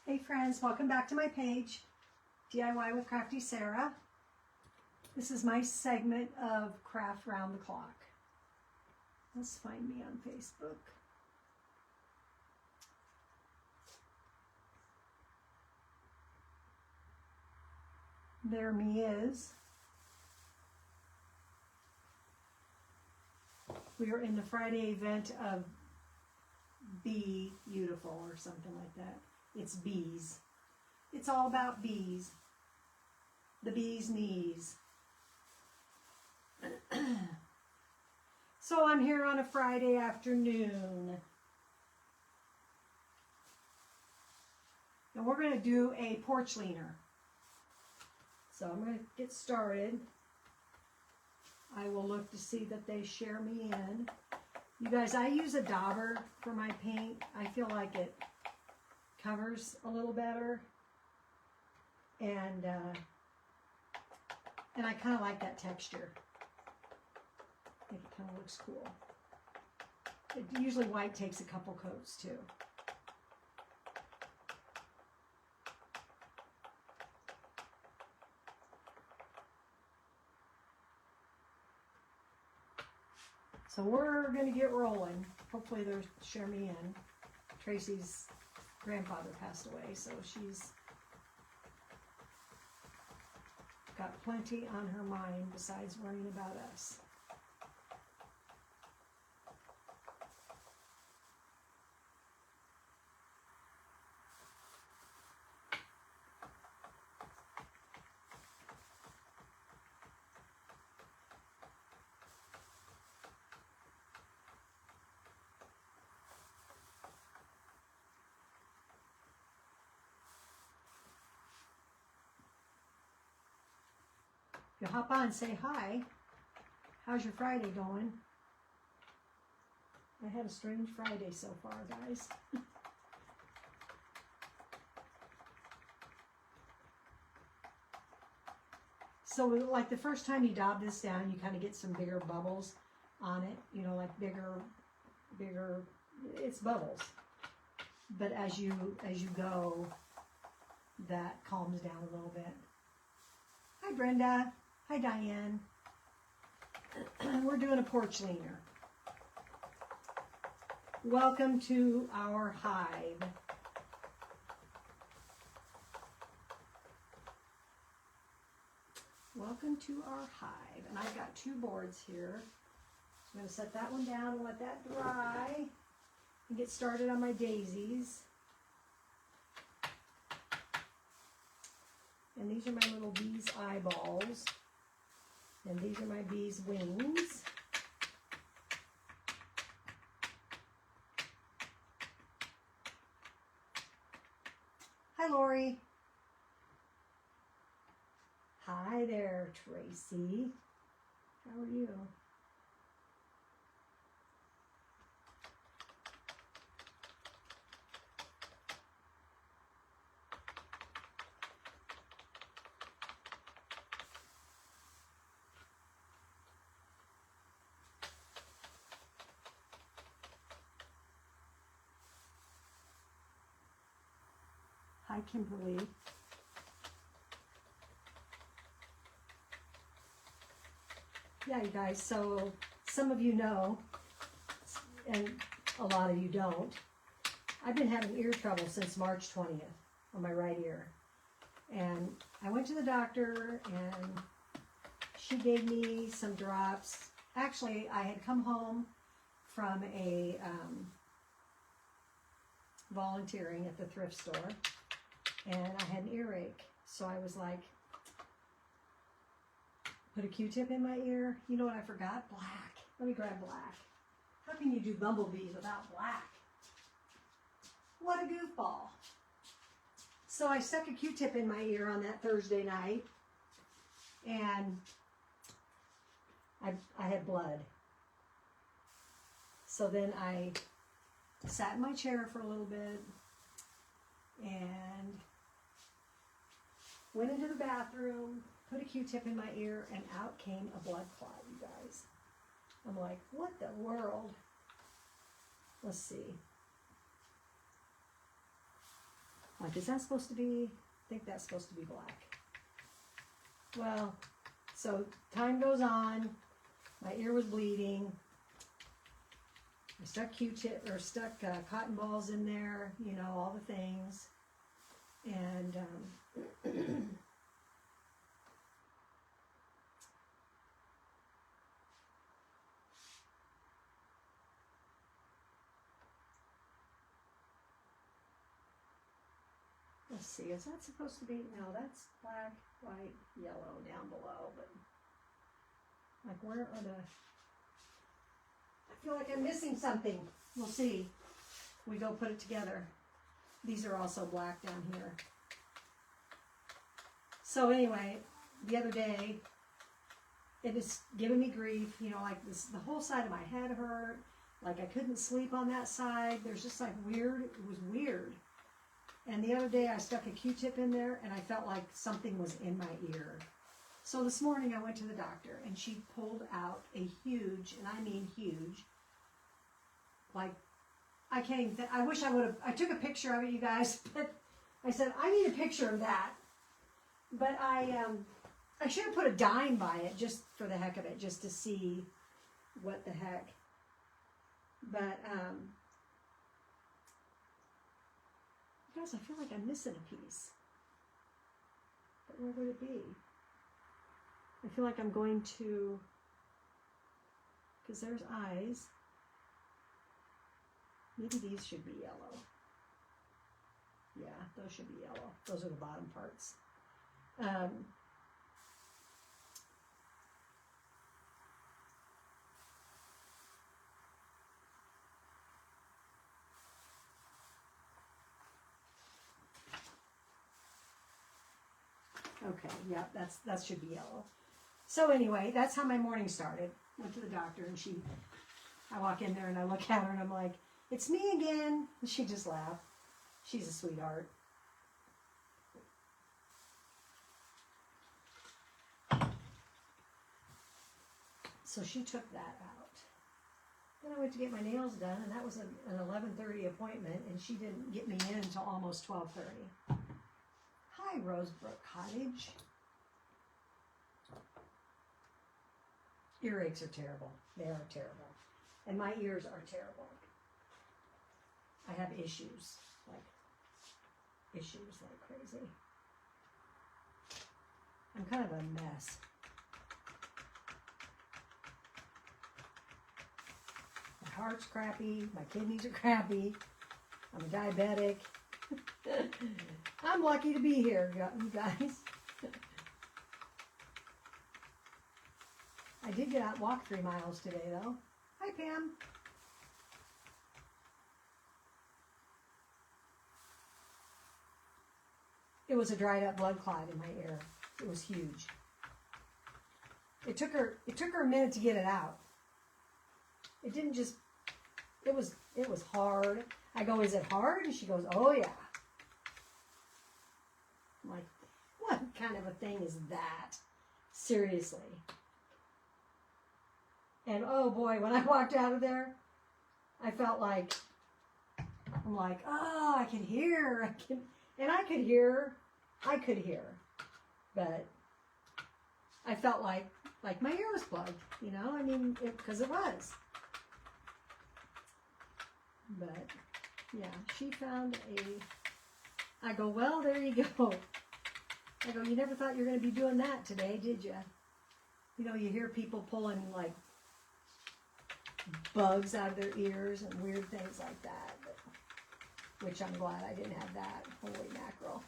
Hey friends, welcome back to my page, DIY with Crafty Sarah. This is my segment of Craft Round the Clock. Let's find me on Facebook. There me is. We are in the Friday event of Be Beautiful or something like that. It's bees. It's all about bees. The bee's knees. So I'm here on a Friday afternoon. And we're going to do a porch leaner. So I'm going to get started. I will look to see that they share me in. You guys, I use a dauber for my paint. I feel like it covers a little better. And I kind of like that texture. I think it kind of looks cool. Usually white takes a couple coats too. So we're going to get rolling. Hopefully they'll share me in. Tracy's grandfather passed away, so she's got plenty on her mind besides worrying about us. You hop on and say hi. How's your Friday going? I had a strange Friday so far, guys. So like the first time you daub this down, you kind of get some bigger bubbles on it, you know, like bigger, it's bubbles. But as you go, that calms down a little bit. Hi Brenda. Hi Diane. We're doing a porch leaner. Welcome to our hive. Welcome to our hive. And I've got two boards here. So I'm going to set that one down and let that dry and get started on my daisies. And these are my little bee's eyeballs. And these are my bee's wings. Hi, Lori. Hi there, Tracy. How are you? Hi, Kimberly. Yeah, you guys, so some of you know, and a lot of you don't, I've been having ear trouble since March 20th on my right ear. And I went to the doctor and she gave me some drops. Actually, I had come home from a volunteering at the thrift store. And I had an earache, so I was like, put a Q-tip in my ear. You know what I forgot? Black. Let me grab black. How can you do bumblebees without black? What a goofball. So I stuck a Q-tip in my ear on that Thursday night, and I had blood. So then I sat in my chair for a little bit, and went into the bathroom, put a Q-tip in my ear, and out came a blood clot, you guys. I'm like, what the world? Let's see. My Like, is that supposed to be, I think that's supposed to be black. Well, so time goes on, my ear was bleeding. I stuck Q-tip, or stuck cotton balls in there, you know, all the things. And let's see, is that supposed to be, no, that's black, white, yellow down below, but like where are the, I feel like I'm missing something. We'll see. We go put it together. These are also black down here. So anyway, the other day, it is giving me grief, you know, like this, the whole side of my head hurt, like I couldn't sleep on that side. There's just like weird, it was weird. And the other day I stuck a Q-tip in there and I felt like something was in my ear. So this morning I went to the doctor and she pulled out a huge, and I mean huge, like, I can't even, I wish I would have, I took a picture of it, you guys, but I said, I need a picture of that. But I should have put a dime by it just for the heck of it, just to see what the heck. But, you guys, I feel like I'm missing a piece. But where would it be? I feel like I'm going to, because there's eyes. Maybe these should be yellow. Yeah, those should be yellow. Those are the bottom parts. Okay, yeah, that should be yellow. So anyway, that's how my morning started. Went to the doctor and I walk in there and I look at her and I'm like, it's me again. And she just laughed. She's a sweetheart. So she took that out. Then I went to get my nails done, and that was an 11:30 appointment, and she didn't get me in until almost 12:30. Hi, Rosebrook Cottage. Earaches are terrible. They are terrible. And my ears are terrible. I have issues like crazy. I'm kind of a mess. My heart's crappy, my kidneys are crappy, I'm a diabetic. I'm lucky to be here, you guys. I did get out and walk 3 miles today, though. Hi, Pam. It was a dried up blood clot in my ear. It was huge. It took her a minute to get it out. It didn't just, it was hard. I go, is it hard? And she goes, oh yeah. I'm like, what kind of a thing is that? Seriously. And oh boy, when I walked out of there, I felt like, I'm like, oh, I can hear. And I could hear. But I felt like my ear was plugged, you know? I mean, because it was. But, yeah, she found I go, well, there you go. I go, you never thought you were going to be doing that today, did you? You know, you hear people pulling, like, bugs out of their ears and weird things like that. But, which I'm glad I didn't have that. Holy mackerel.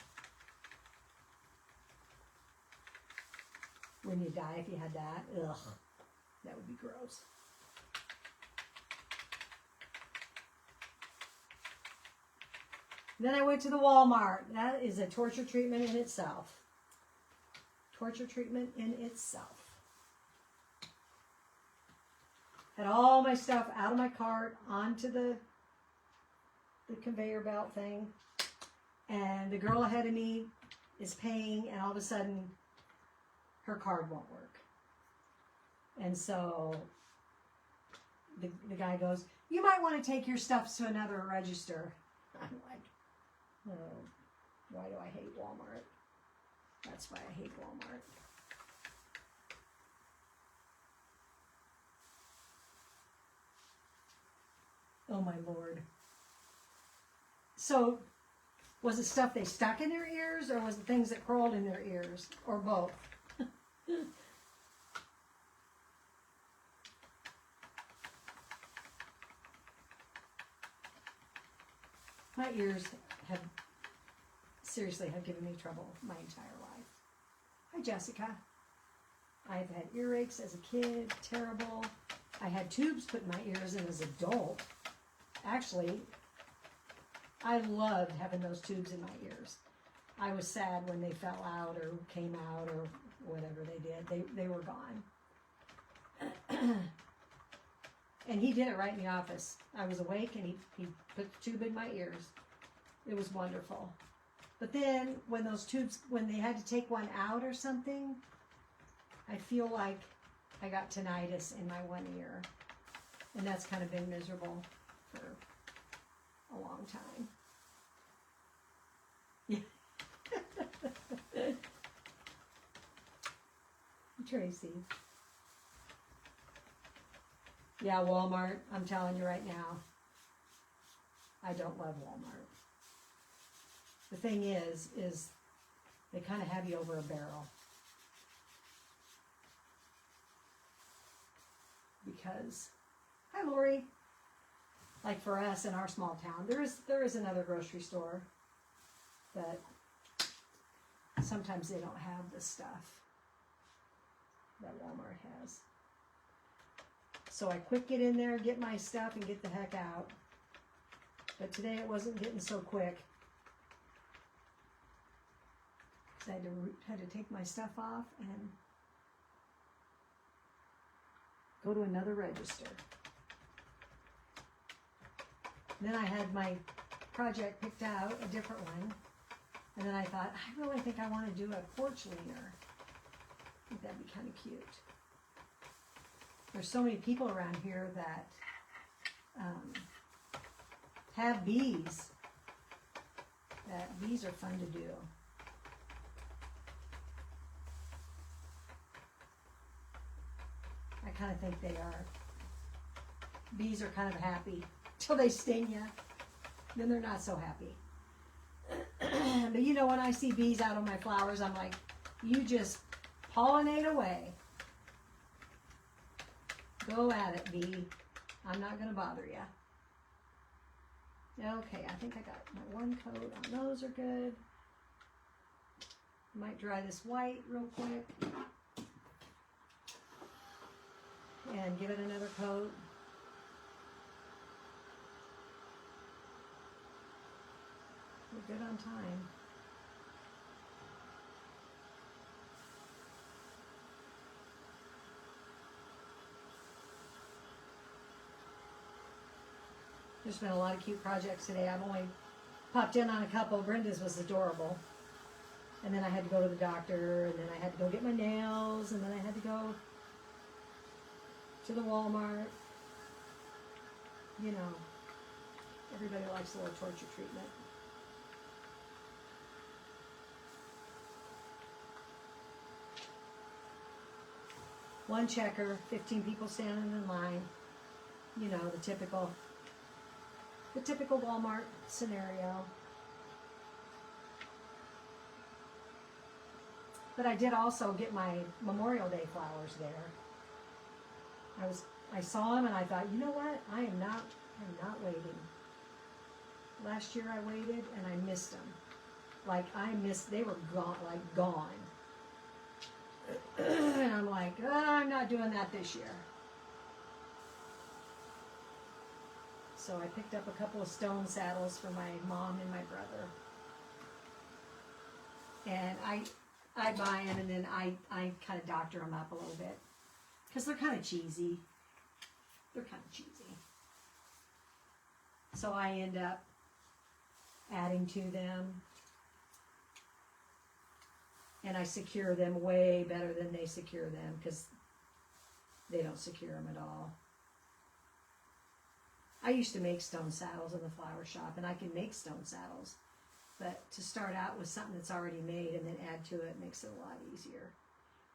Wouldn't you die if you had that? Ugh. That would be gross. Then I went to the Walmart. That is a torture treatment in itself. Torture treatment in itself. Had all my stuff out of my cart onto the conveyor belt thing. And the girl ahead of me is paying, and all of a sudden her card won't work. And so the guy goes, you might want to take your stuff to another register. I'm like, oh. Why do I hate Walmart? That's why I hate Walmart. Oh my Lord. So, was it stuff they stuck in their ears, or was it things that crawled in their ears, or both? My ears have given me trouble my entire life. Hi, Jessica. I've had earaches as a kid, terrible. I had tubes put in my ears and as an adult. Actually, I loved having those tubes in my ears. I was sad when they fell out or came out or whatever they did. They were gone. And he did it right in the office. I was awake and he put the tube in my ears. It was wonderful. But then when those tubes, when they had to take one out or something, I feel like I got tinnitus in my one ear. And that's kind of been miserable for a long time. Yeah. Tracy. Yeah, Walmart, I'm telling you right now, I don't love Walmart. The thing is they kind of have you over a barrel. Because, hi Lori, like for us in our small town, there is another grocery store, but sometimes they don't have the stuff that Walmart has. So I quick get in there, get my stuff, and get the heck out. But today it wasn't getting so quick. I had to take my stuff off and go to another register. Then I had my project picked out, a different one. And then I thought, I really think I want to do a porch leaner. I think that'd be kind of cute. There's so many people around here that have bees. That bees are fun to do. I kind of think they are. Bees are kind of happy till they sting you. Then they're not so happy. But you know, when I see bees out on my flowers, I'm like, you just pollinate away. Go at it, bee. I'm not going to bother you. Okay, I think I got my one coat on those are good. Might dry this white real quick. And give it another coat. We're good on time. There's been a lot of cute projects today. I've only popped in on a couple. Brenda's was adorable. And then I had to go to the doctor, and then I had to go get my nails, and then I had to go to the Walmart. You know, everybody likes a little torture treatment. One checker, 15 people standing in line. You know, the typical Walmart scenario. But I did also get my Memorial Day flowers there. I saw them and I thought, you know what? I'm not waiting. Last year I waited and I missed them. They were gone. And I'm like, oh, I'm not doing that this year. So I picked up a couple of stone saddles for my mom and my brother. And I buy them and then I kind of doctor them up a little bit. Because they're kind of cheesy. So I end up adding to them. And I secure them way better than they secure them because they don't secure them at all. I used to make stone saddles in the flower shop, and I can make stone saddles. But to start out with something that's already made and then add to it makes it a lot easier.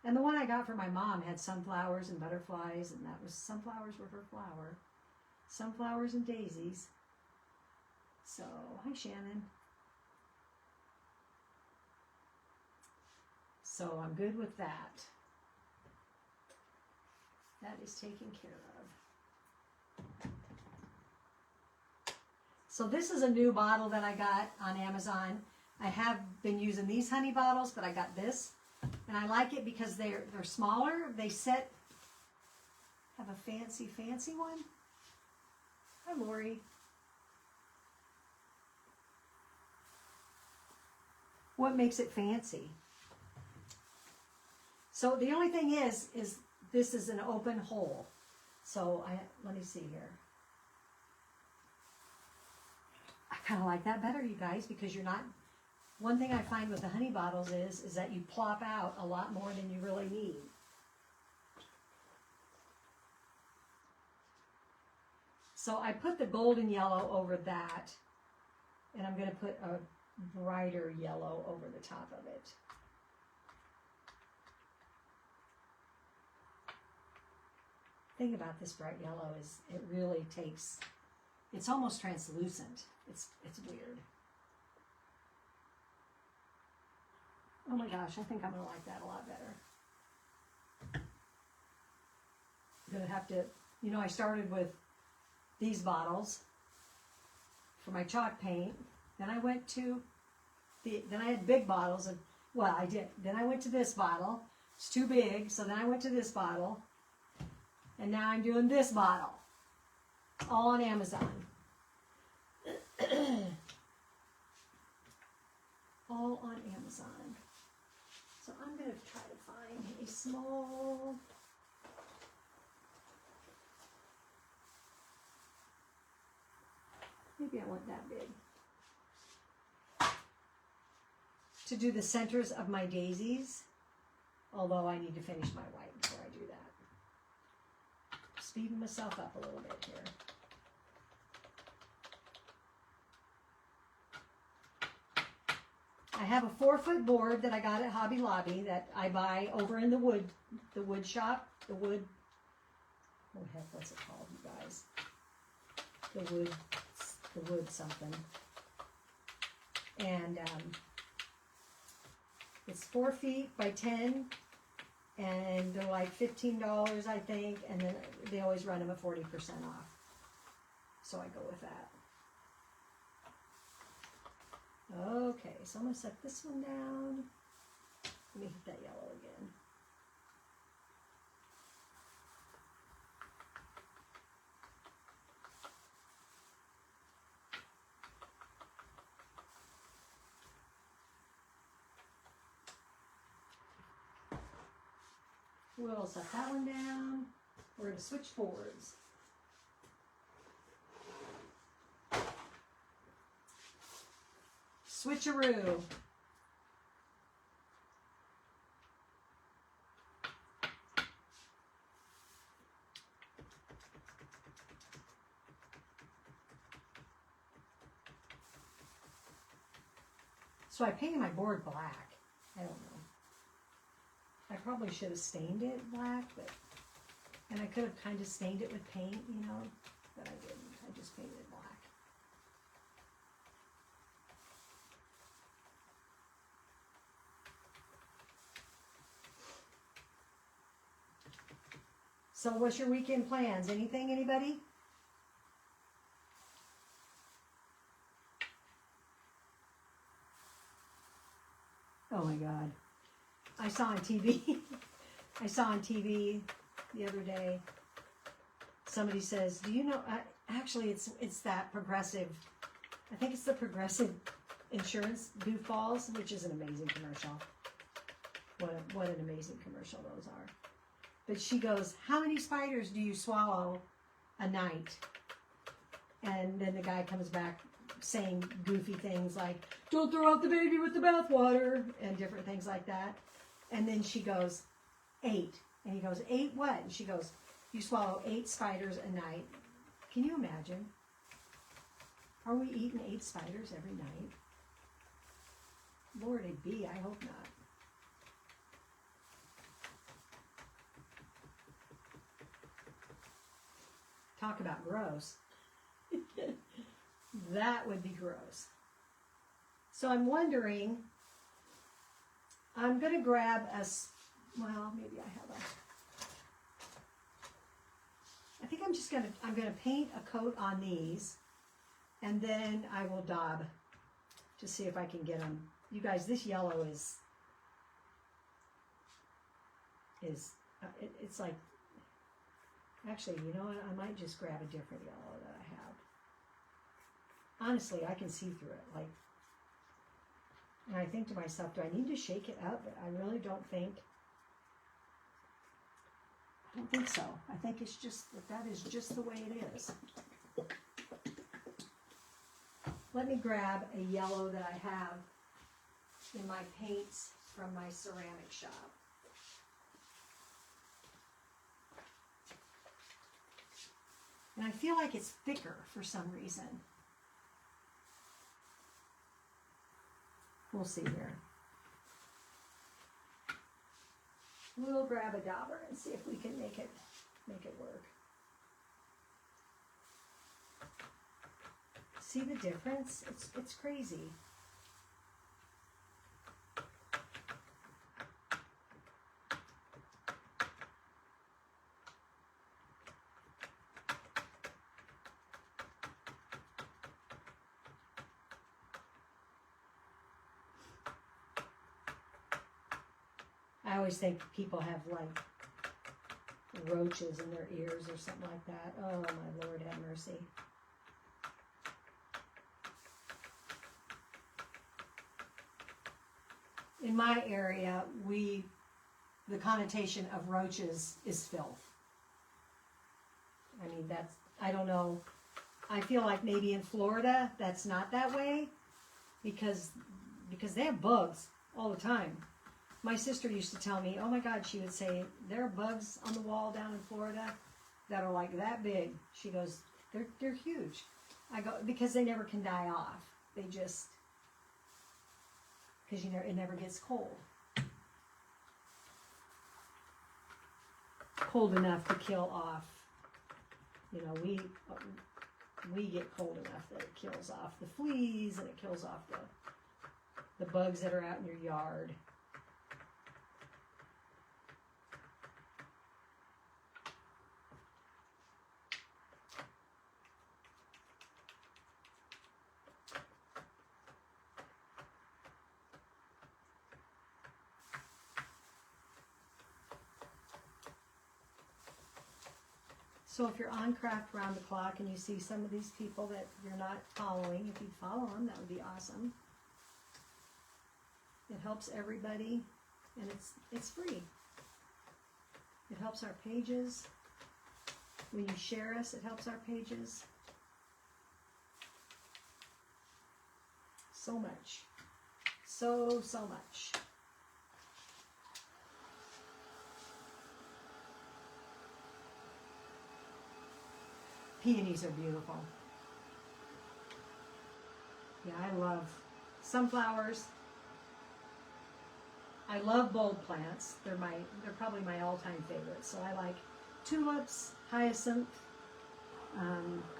And the one I got for my mom had sunflowers and butterflies, and that was, sunflowers were her flower. Sunflowers and daisies. So, hi Shannon. So I'm good with that. That is taken care of. So this is a new bottle that I got on Amazon. I have been using these honey bottles, but I got this. And I like it because they're smaller. They have a fancy one. Hi, Lori. What makes it fancy? So the only thing is this is an open hole. So let me see here. I kind of like that better, you guys, because you're not, one thing I find with the honey bottles is that you plop out a lot more than you really need. So I put the golden yellow over that, and I'm going to put a brighter yellow over the top of it. The thing about this bright yellow is it really takes, it's almost translucent. It's weird. Oh my gosh, I think I'm going to like that a lot better. I'm going to have to, you know, I started with these bottles for my chalk paint. Then I went to then I had big bottles of, well, I did. Then I went to this bottle. It's too big, so then I went to this bottle. And now I'm doing this bottle. All on Amazon. All on Amazon. So I'm going to try to find a small, maybe I want that big, to do the centers of my daisies, although I need to finish my white before I do that. Speeding myself up a little bit here. I have a 4-foot board that I got at Hobby Lobby that I buy over in the wood shop. The wood, oh heck, what's it called, you guys? The wood something. And it's 4 feet by 10, and they're like $15, I think, and then they always run them at 40% off. So I go with that. Okay, so I'm going to set this one down. Let me hit that yellow again. We'll set that one down. We're going to switch boards. Switcheroo. So I painted my board black. I don't know. I probably should have stained it black, but, and I could have kind of stained it with paint, you know, but I didn't. I just painted it black. So what's your weekend plans? Anything, anybody? Oh my God. I saw on TV, I saw on TV the other day, somebody says, do you know, actually it's that Progressive, I think it's the Progressive Insurance Goofballs, which is an amazing commercial. What an amazing commercial those are. But she goes, how many spiders do you swallow a night? And then the guy comes back saying goofy things like, don't throw out the baby with the bathwater, and different things like that. And then she goes, 8. And he goes, 8 what? And she goes, you swallow 8 spiders a night. Can you imagine? Are we eating 8 spiders every night? Lord, it be. I hope not. Talk about gross. That would be gross. So I'm wondering, I'm going to grab well, maybe I have I think I'm going to paint a coat on these, and then I will daub to see if I can get them. You guys, this yellow is it's like, actually, you know what? I might just grab a different yellow that I have. Honestly, I can see through it. Like, and I think to myself, do I need to shake it up? But I really don't think. I don't think so. I think it's just that is just the way it is. Let me grab a yellow that I have in my paints from my ceramic shop. And I feel like it's thicker for some reason. We'll see here. We'll grab a dauber and see if we can make it work. See the difference? It's crazy. I always think people have like roaches in their ears or something like that. Oh my Lord, have mercy. In my area, the connotation of roaches is filth. I mean, I don't know. I feel like maybe in Florida, that's not that way because they have bugs all the time. My sister used to tell me, oh my God, she would say, there are bugs on the wall down in Florida that are like that big. She goes, they're huge. I go, because they never can die off. They just, because it never gets cold. Cold enough to kill off. You know, we get cold enough that it kills off the fleas and it kills off the bugs that are out in your yard. So if you're on Craft Round the Clock and you see some of these people that you're not following, if you follow them, that would be awesome. It helps everybody, and it's free. It helps our pages. When you share us, it helps our pages. So much. So much. Peonies are beautiful. Yeah, I love sunflowers. I love bulb plants. They're probably my all-time favorites. So I like tulips, hyacinth,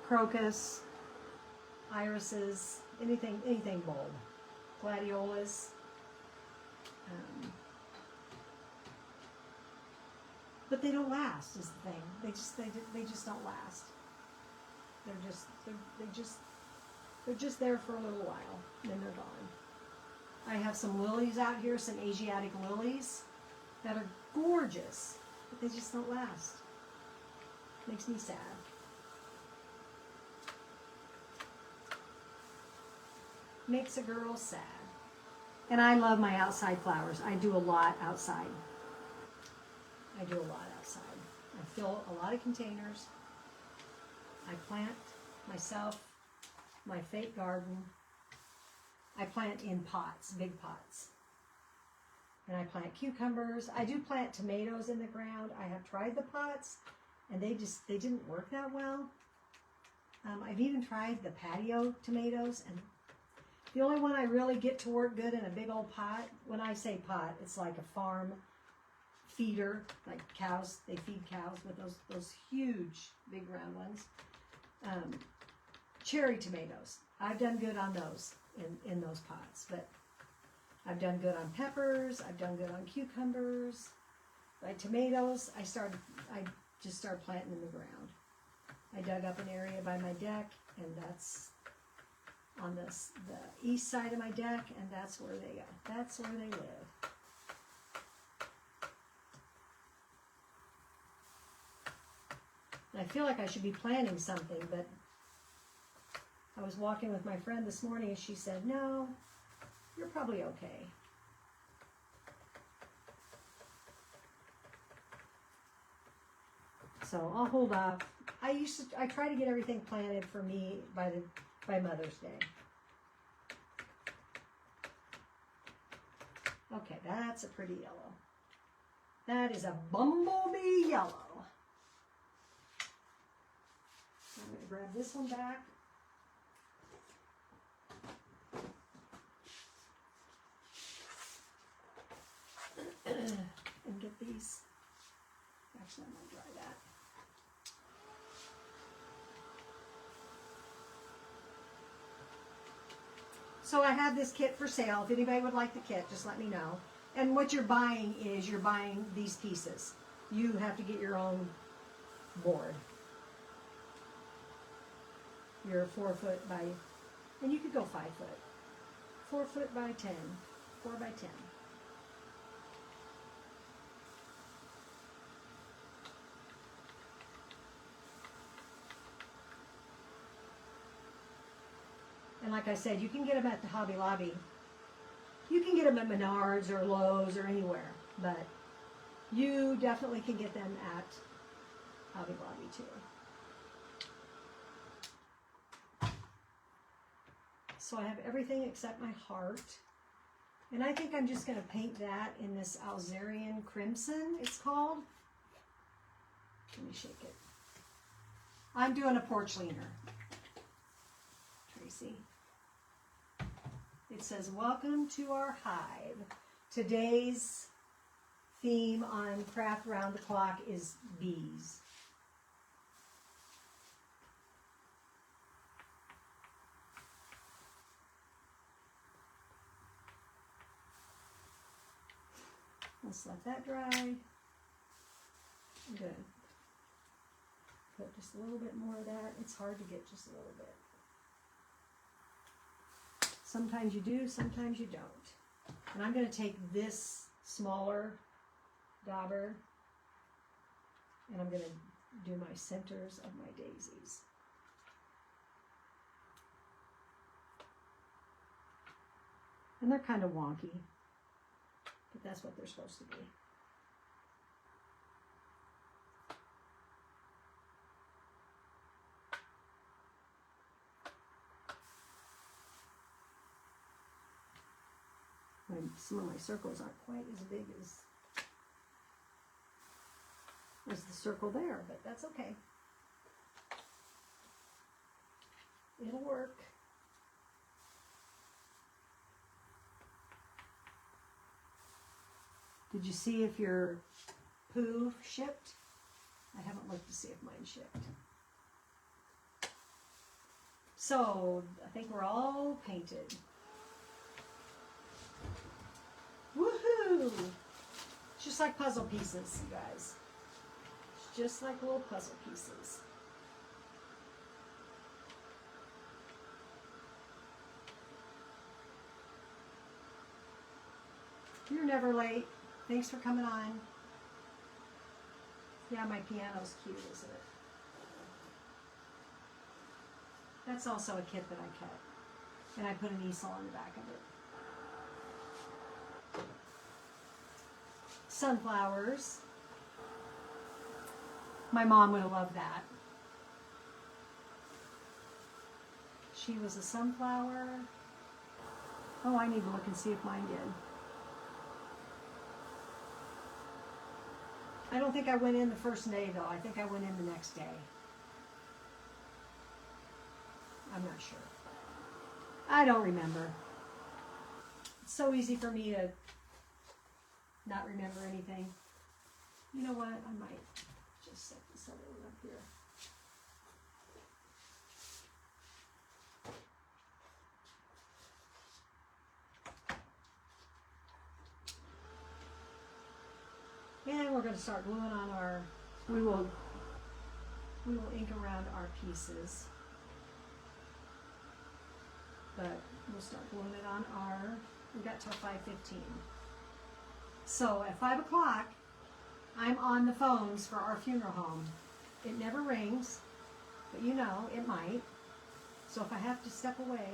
crocus, irises, anything bulb, gladiolas. But they don't last. Is the thing. They just don't last. They're just there for a little while, and then they're gone. I have some lilies out here, some Asiatic lilies that are gorgeous, but they just don't last. Makes me sad. Makes a girl sad. And I love my outside flowers. I do a lot outside. I fill a lot of containers. I plant myself, my fake garden. I plant in pots, big pots. And I plant cucumbers. I do plant tomatoes in the ground. I have tried the pots, and they didn't work that well. I've even tried the patio tomatoes, and The only one I really get to work good in a big old pot, when I say pot, it's like a farm feeder, like cows, they feed cows with those huge, big round ones. Cherry tomatoes. I've done good on those in those pots, but I've done good on peppers. I've done good on cucumbers. My tomatoes, I just started planting in the ground. I dug up an area by my deck, and that's on the east side of my deck, and that's where they go. That's where they live. And I feel like I should be planting something, but I was walking with my friend this morning, and she said, no, you're probably okay. So I'll hold off. I try to get everything planted for me by Mother's Day. Okay, that's a pretty yellow. That is a bumblebee yellow. I'm going to grab this one back. And get these. Actually, I'm going to dry that. So I have this kit for sale. If anybody would like the kit, just let me know. And what you're buying is you're buying these pieces. You have to get your own board. You're 4 foot by, and you could go 5 foot. 4 foot by 10. 4 by 10. And like I said, you can get them at the Hobby Lobby. You can get them at Menards or Lowe's or anywhere, but you definitely can get them at Hobby Lobby too. So I have everything except my heart. And I think I'm just going to paint that in this Alzarian Crimson, it's called. Let me shake it. I'm doing a porch leaner. Tracy. It says, welcome to our hive. Today's theme on Craft Round the Clock is bees. Let's let that dry. I'm going to put just a little bit more of that. It's hard to get just a little bit. Sometimes you do, sometimes you don't. And I'm going to take this smaller dauber and I'm going to do my centers of my daisies. And they're kind of wonky, but that's what they're supposed to be. Some of my circles aren't quite as big as the circle there, but that's okay. It'll work. Did you see if your poo shipped? I haven't looked to see if mine shipped. So I think we're all painted. Woohoo! Just like puzzle pieces, you guys. It's just like little puzzle pieces. You're never late. Thanks for coming on. Yeah, my piano's cute, isn't it? That's also a kit that I cut. And I put an easel on the back of it. Sunflowers. My mom would have loved that. She was a sunflower. Oh, I need to look and see if mine did. I don't think I went in the first day though. I think I went in the next day. I'm not sure. I don't remember. so easy for me to not remember anything. You know what? I might just set this other one up here. And we're going to start gluing on our, we will ink around our pieces. But we'll start gluing it on our, we got till 5:15. So at 5 o'clock, I'm on the phones for our funeral home. It never rings, but you know, it might. So if I have to step away,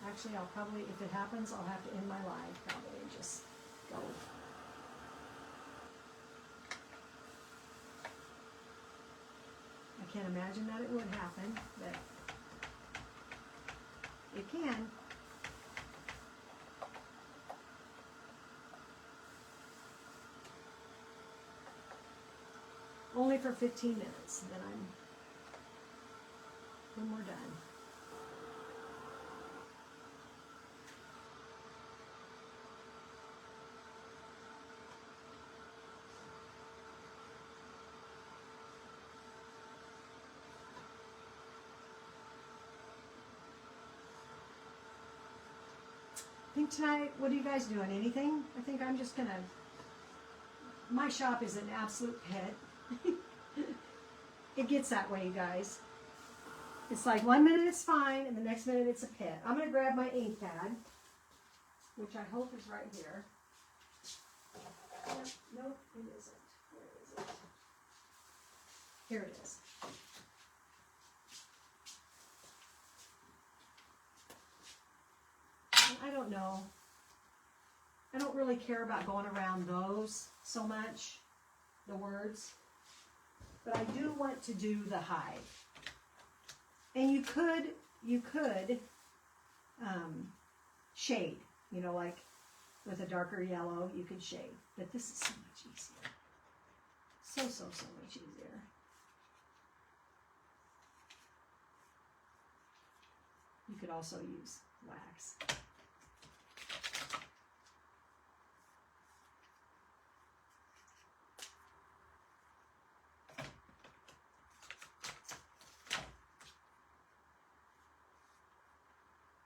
actually I'll probably, if it happens, I'll have to end my live probably and just go. I can't imagine that it would happen, but it can. Only for 15 minutes, then we're done. I think tonight, what are you guys doing? Anything? I think I'm just gonna, my shop is an absolute pit. It gets that way, you guys. It's like 1 minute it's fine, and the next minute it's a pit. I'm gonna grab my ink pad, which I hope is right here. Nope, it isn't. Where is it? Here it is. I don't know. I don't really care about going around those so much, the words. But I do want to do the hive. And you could shade, you know, like with a darker yellow, you could shade. But this is so much easier. So much easier. You could also use wax.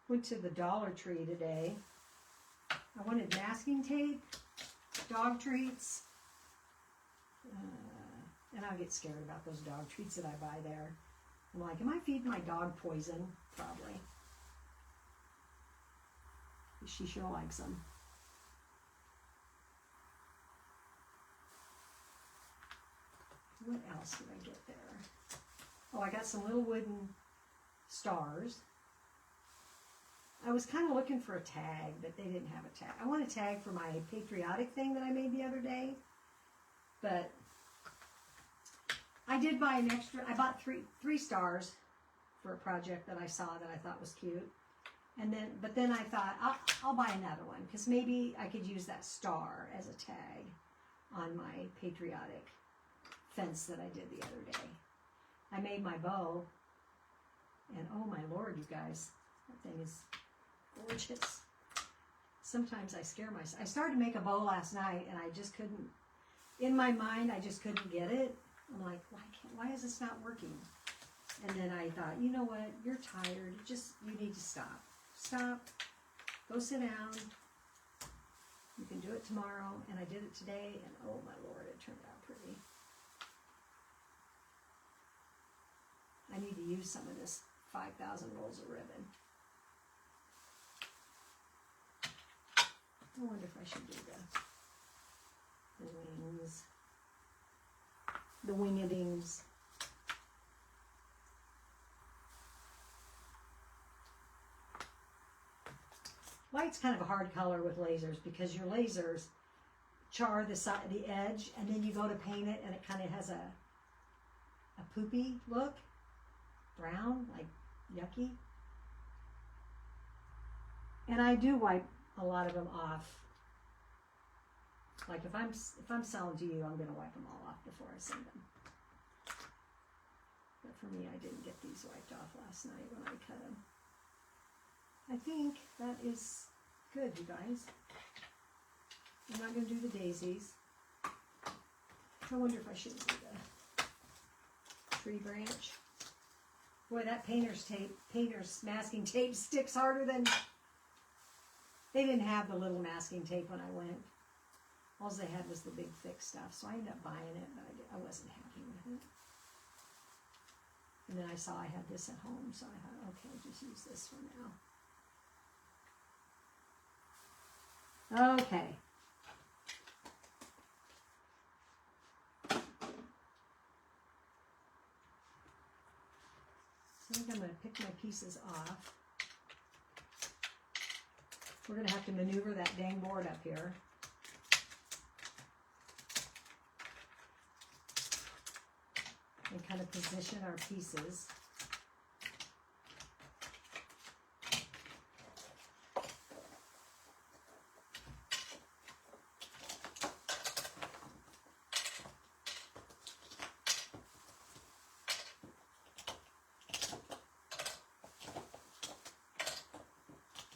Went to the Dollar Tree today. I wanted masking tape, dog treats, and I get scared about those dog treats that I buy there. I'm like, am I feeding my dog poison? Probably. She sure likes them. What else did I get there? Oh, I got some little wooden stars. I was kind of looking for a tag, but they didn't have a tag. I want a tag for my patriotic thing that I made the other day, but I did buy an extra. I bought three stars for a project that I saw that I thought was cute, but then I thought I'll buy another one because maybe I could use that star as a tag on my patriotic fence that I did the other day. I made my bow, and oh my Lord, you guys, that thing is gorgeous. Sometimes I scare myself. I started to make a bow last night, and I just couldn't. In my mind, I just couldn't get it. I'm like, why is this not working? And then I thought, you know what? You're tired. You need to stop. Stop. Go sit down. You can do it tomorrow. And I did it today, and oh my Lord, it turned out pretty. I need to use some of this 5,000 rolls of ribbon. I wonder if I should do the wings, the wingedings. White's kind of a hard color with lasers because your lasers char the side, the edge, and then you go to paint it, and it kind of has a poopy look, brown, like yucky. And I do wipe a lot of them off. Like if I'm selling to you, I'm going to wipe them all off before I send them. But for me, I didn't get these wiped off last night when I cut them. I think think that is good, you guys. I'm not going to do the daisies. I wonder if I should do the tree branch. Boy, that painter's masking tape sticks harder than... They didn't have the little masking tape when I went. All they had was the big thick stuff, so I ended up buying it, but I wasn't happy with it. And then I saw I had this at home, so I thought, okay, just use this for now. Okay. I think I'm going to pick my pieces off. We're going to have to maneuver that dang board up here. And kind of position our pieces.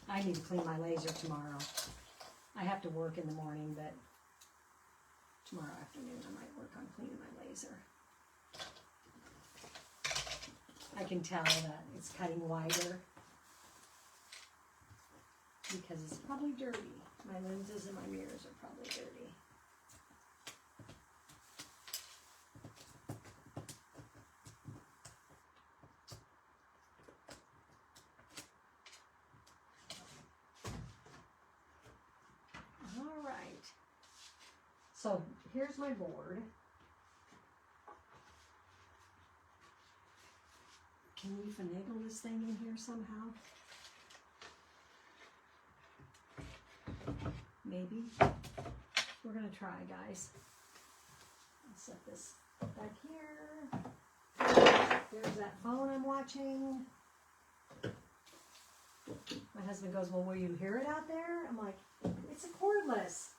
I need to clean my laser tomorrow. I have to work in the morning, but tomorrow afternoon I might work on cleaning my laser. I can tell that it's cutting wider because it's probably dirty. My lenses and my mirrors are probably dirty. All right. So here's my board. Can we finagle this thing in here somehow? Maybe. We're going to try, guys. I'll set this back here. There's that phone I'm watching. My husband goes, well, will you hear it out there? I'm like, it's a cordless.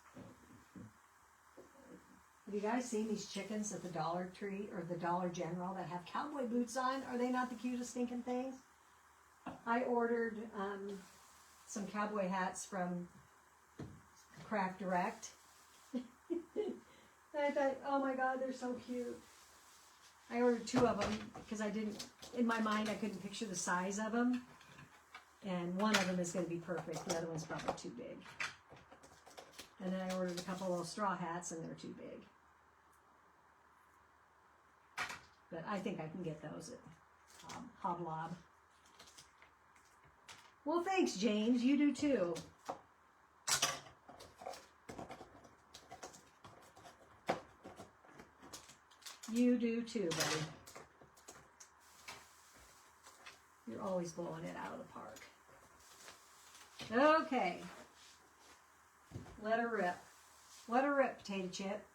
Have you guys seen these chickens at the Dollar Tree or the Dollar General that have cowboy boots on? Are they not the cutest stinking things? I ordered some cowboy hats from Craft Direct. I thought, oh my God, they're so cute. I ordered 2 of them because I didn't, in my mind, I couldn't picture the size of them. And one of them is going to be perfect. The other one's probably too big. And then I ordered a couple of little straw hats and they're too big. But I think I can get those at Hoblob. Well, thanks, James. You do too. You do too, buddy. You're always blowing it out of the park. Okay. Let her rip. Let her rip, potato chip.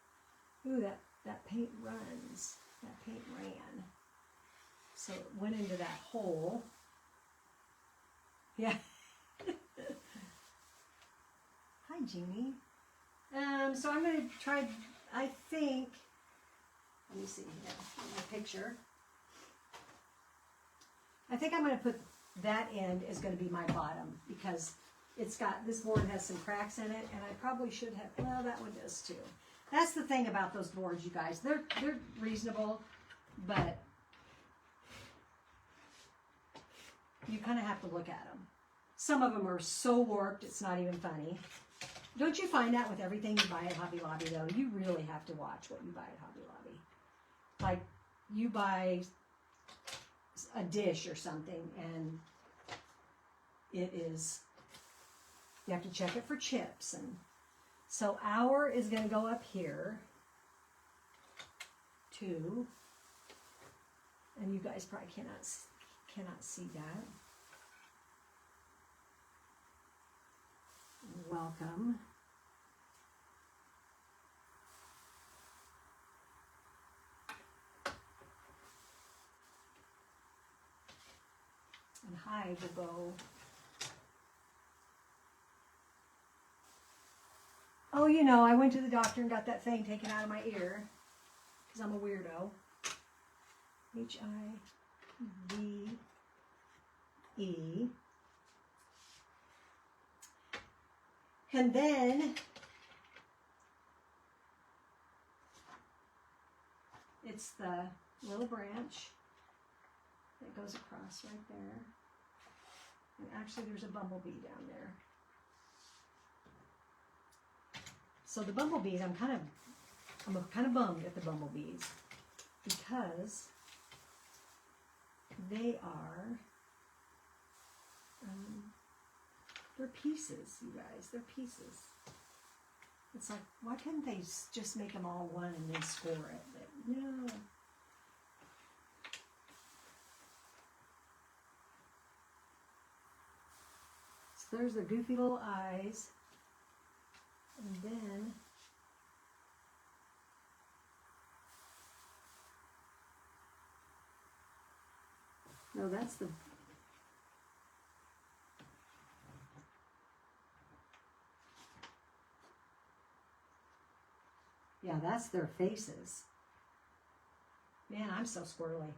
Ooh, that paint runs. That paint ran. So it went into that hole. Yeah. Hi, Jeannie. So I'm going to try, I think, let me see here, my picture. I think I'm going to put that end is going to be my bottom because it's got, this board has some cracks in it, and I probably should have, well, that one does too. That's the thing about those boards, you guys. They're reasonable, but you kind of have to look at them. Some of them are so warped, it's not even funny. Don't you find that with everything you buy at Hobby Lobby, though? You really have to watch what you buy at Hobby Lobby. Like, you buy a dish or something, and it is, you have to check it for chips. And so our is going to go up here, too. And you guys probably cannot see that. Welcome. And hive will go. Oh, you know, I went to the doctor and got that thing taken out of my ear because I'm a weirdo. H-I-V-E. And then it's the little branch that goes across right there. And actually there's a bumblebee down there. So the bumblebees, I'm kind of bummed at the bumblebees because they are, they're pieces, you guys, they're pieces. It's like, why couldn't they just make them all one and then score it? But no. So there's their goofy little eyes. And then no, that's the yeah, that's their faces. Man, I'm so squirrely.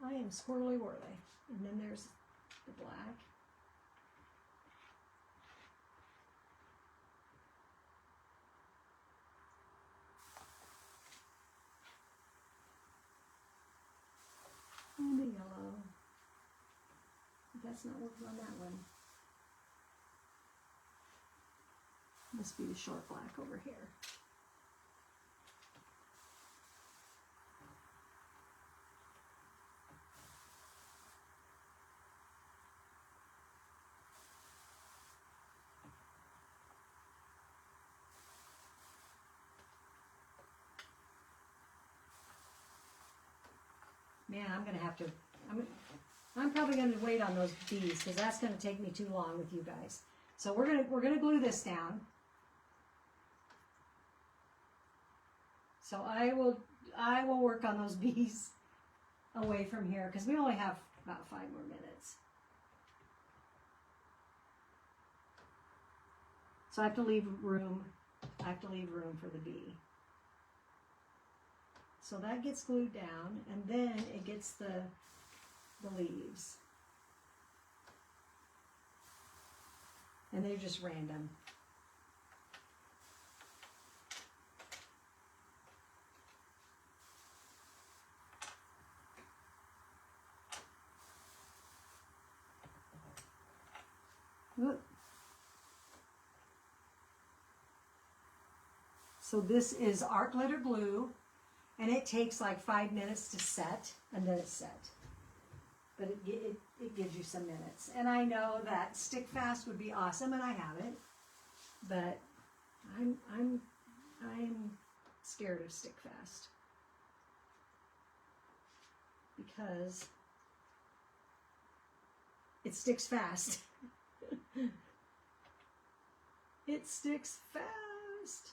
I am squirrely whirly. And then there's the black. And the yellow. That's not working on that one. Must be the short black over here. Man, I'm gonna have to. I'm probably gonna wait on those bees because that's gonna take me too long with you guys. So we're gonna glue this down. So I will work on those bees away from here because we only have about 5 more minutes. So I have to leave room. I have to leave room for the bee. So that gets glued down, and then it gets the leaves. And they're just random. Look. So this is art glitter glue. And it takes like 5 minutes to set, and then it's set. But it gives you some minutes. And I know that stick fast would be awesome, and I have it. But I'm scared of stick fast because it sticks fast. It sticks fast.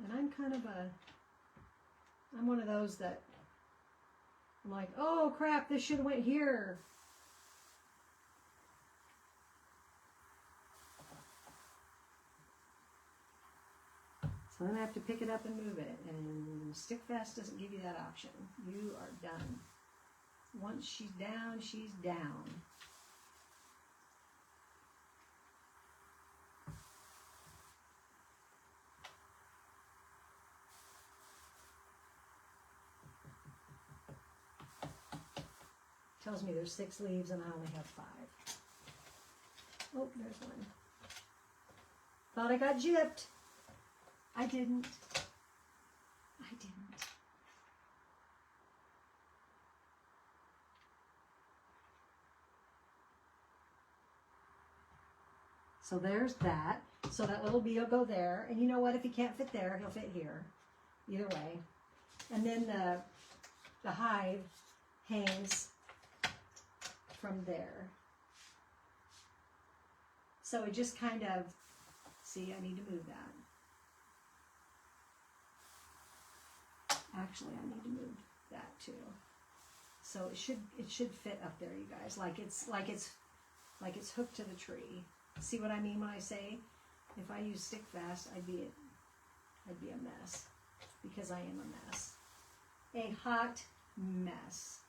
And I'm one of those that I'm like, oh crap, this should have went here. So then I have to pick it up and move it. And stick fast doesn't give you that option. You are done. Once she's down, she's down. Tells me there's 6 leaves and I only have 5. Oh, there's one. Thought I got gypped. I didn't. I didn't. So there's that. So that little bee will go there. And you know what? If he can't fit there, he'll fit here. Either way. And then the hive hangs from there. So it just kind of, see, I need to move that. Actually, I need to move that too. So it should fit up there, you guys, like it's hooked to the tree. See what I mean when I say if I use stick fast, I'd be a mess because I am a mess. A hot mess.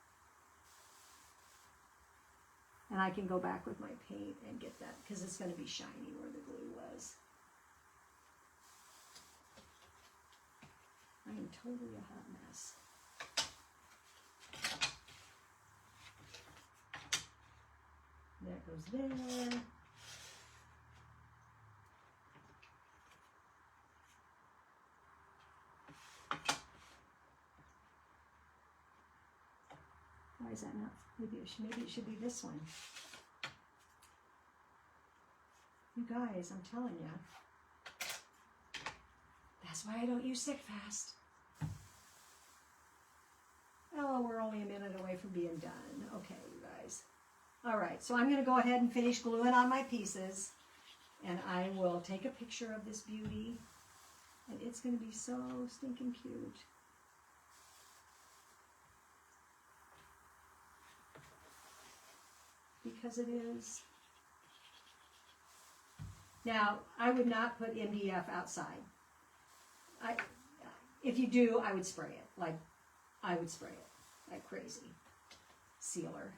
And I can go back with my paint and get that, because it's going to be shiny where the glue was. I am totally a hot mess. That goes there. Why is that not? Maybe it should be this one. You guys, I'm telling you. That's why I don't use Stick Fast. Oh, we're only a minute away from being done. Okay, you guys. All right, so I'm going to go ahead and finish gluing on my pieces. And I will take a picture of this beauty. And it's going to be so stinking cute. Because it is. Now, I would not put MDF outside. If you do, I would spray it. I would spray it like crazy. Sealer.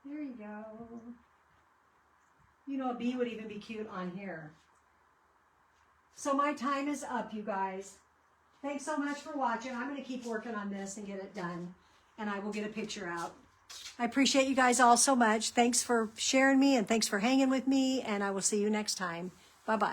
There you go. You know, a bee would even be cute on here. So my time is up, you guys. Thanks so much for watching. I'm going to keep working on this and get it done. And I will get a picture out. I appreciate you guys all so much. Thanks for sharing me and thanks for hanging with me. And I will see you next time. Bye-bye.